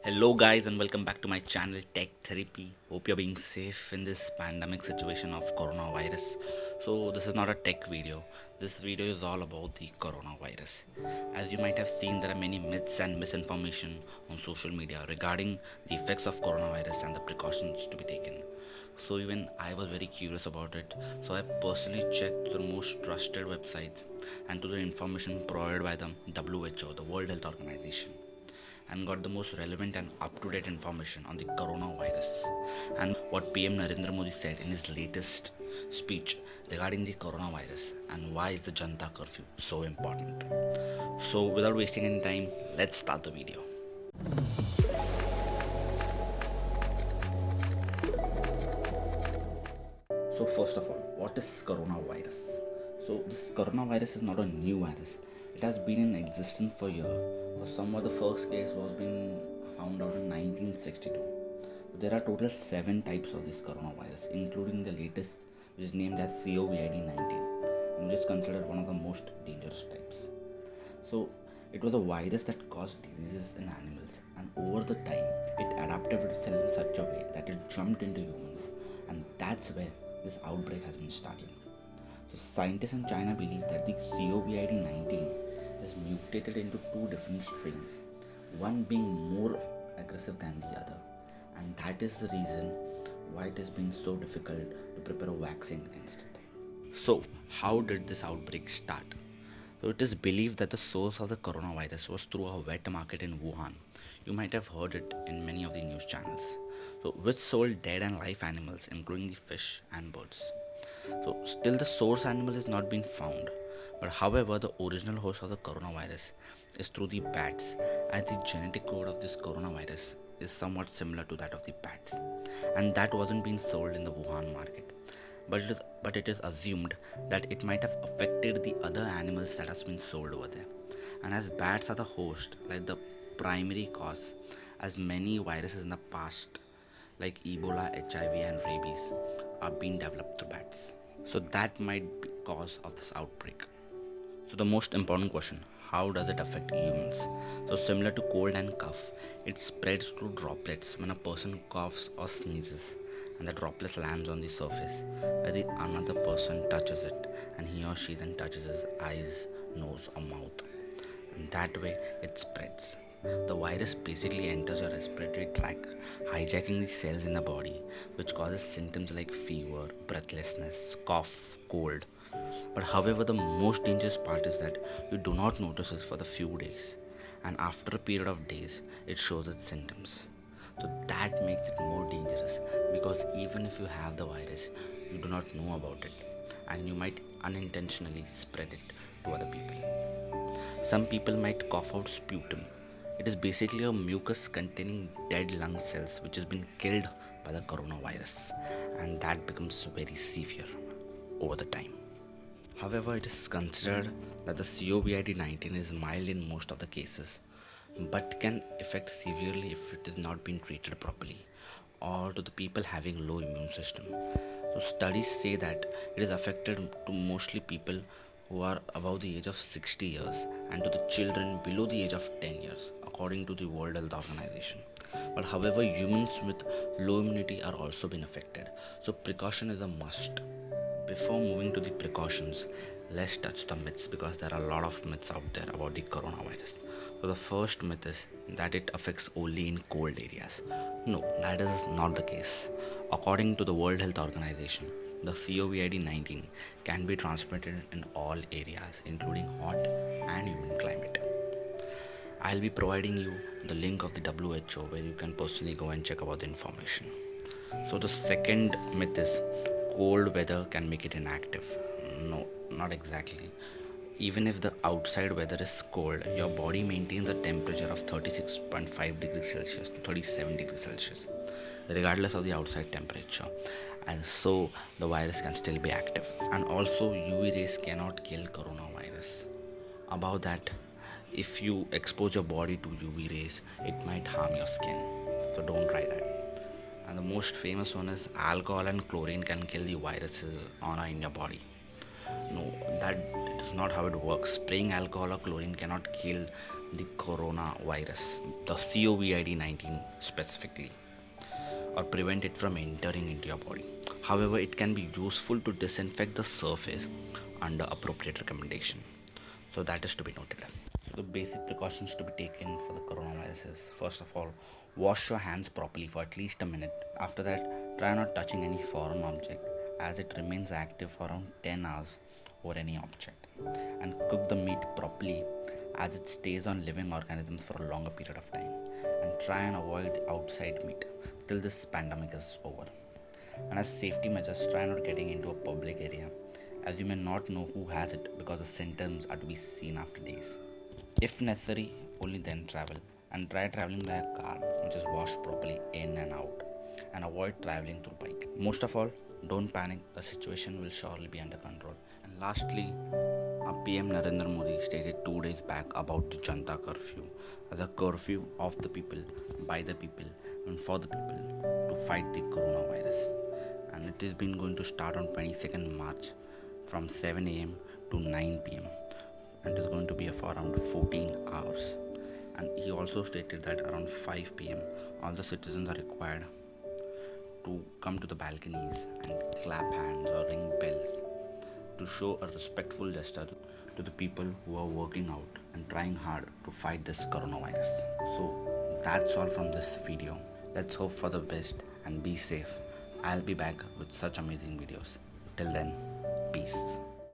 Hello, guys, and welcome back to my channel Tech Therapy. Hope you're being safe in this pandemic situation of coronavirus. So, this is not a tech video, this video is all about the coronavirus. As you might have seen, there are many myths and misinformation on social media regarding the effects of coronavirus and the precautions to be taken. So, even I was very curious about it. So, I personally checked the most trusted websites and to the information provided by the WHO, the World Health Organization, and got the most relevant and up-to-date information on the coronavirus and what PM Narendra Modi said in his latest speech regarding the coronavirus and why is the Janta curfew so important. So without wasting any time, let's start the video. So first of all, what is coronavirus? So this coronavirus is not a new virus. It has been in existence for years. For some, the first case was been found out in 1962. There are total 7 types of this coronavirus, including the latest, which is named as COVID-19, and which is considered one of the most dangerous types. So it was a virus that caused diseases in animals, and over the time, it adapted itself in such a way that it jumped into humans, and that's where this outbreak has been started. So scientists in China believe that the COVID-19 is mutated into 2 different strains, one being more aggressive than the other, and that is the reason why it has been so difficult to prepare a vaccine against it. So how did this outbreak start? So it is believed that the source of the coronavirus was through a wet market in Wuhan. You might have heard it in many of the news channels. So which sold dead and live animals, including the fish and birds. So still the source animal has not been found, but however the original host of the coronavirus is through the bats, as the genetic code of this coronavirus is somewhat similar to that of the bats, and that wasn't being sold in the Wuhan market, but it is assumed that it might have affected the other animals that has been sold over there. And as bats are the host, like the primary cause, as many viruses in the past like Ebola, HIV and rabies are being developed through bats. So that might be cause of this outbreak. So the most important question, how does it affect humans? So similar to cold and cough, it spreads through droplets when a person coughs or sneezes, and the droplets lands on the surface where the another person touches it, and he or she then touches his eyes, nose or mouth, and that way it spreads. The virus basically enters your respiratory tract, hijacking the cells in the body, which causes symptoms like fever, breathlessness, cough, cold. But however, the most dangerous part is that you do not notice it for the few days, and after a period of days, it shows its symptoms. So that makes it more dangerous, because even if you have the virus, you do not know about it, and you might unintentionally spread it to other people. Some people might cough out sputum. It is basically a mucus containing dead lung cells which has been killed by the coronavirus, and that becomes very severe over the time. However, it is considered that the COVID-19 is mild in most of the cases, but can affect severely if it is not being treated properly or to the people having low immune system. So studies say that it is affected to mostly people who are above the age of 60 years and to the children below the age of 10 years, according to the World Health Organization. But however, humans with low immunity are also being affected. So precaution is a must. Before moving to the precautions, let's touch the myths, because there are a lot of myths out there about the coronavirus. So the first myth is that it affects only in cold areas. No, that is not the case. According to the World Health Organization, the COVID-19 can be transmitted in all areas, including hot and humid climate. I'll be providing you the link of the WHO where you can personally go and check about the information. So the second myth is cold weather can make it inactive. No, not exactly. Even if the outside weather is cold, your body maintains a temperature of 36.5 degrees Celsius to 37 degrees Celsius, regardless of the outside temperature, and so the virus can still be active. And also UV rays cannot kill coronavirus. About that, if you expose your body to UV rays, it might harm your skin, so don't try that. And the most famous one is alcohol and chlorine can kill the viruses in your body. No, that is not how it works. Spraying alcohol or chlorine cannot kill the coronavirus, the COVID-19 specifically, or prevent it from entering into your body. However, it can be useful to disinfect the surface under appropriate recommendation. So that is to be noted. The basic precautions to be taken for the coronavirus is, first of all, wash your hands properly for at least a minute. After that, try not touching any foreign object as it remains active for around 10 hours over any object. And cook the meat properly as it stays on living organisms for a longer period of time. And try and avoid outside meat till this pandemic is over. And as safety measures, try not getting into a public area as you may not know who has it because the symptoms are to be seen after days. If necessary, only then travel, and try traveling by a car which is washed properly in and out, and avoid traveling through bike. Most of all, don't panic, the situation will surely be under control. And lastly, our PM Narendra Modi stated 2 days back about the Janta Curfew as a curfew of the people, by the people, and for the people to fight the coronavirus. And it has been going to start on 22nd March from 7 a.m. to 9 p.m. and is going to be for around 14 hours. And he also stated that around 5 p.m. all the citizens are required to come to the balconies and clap hands or ring bells to show a respectful gesture to the people who are working out and trying hard to fight this coronavirus. So that's all from this video. Let's hope for the best and be safe. I'll be back with such amazing videos. Till then, peace.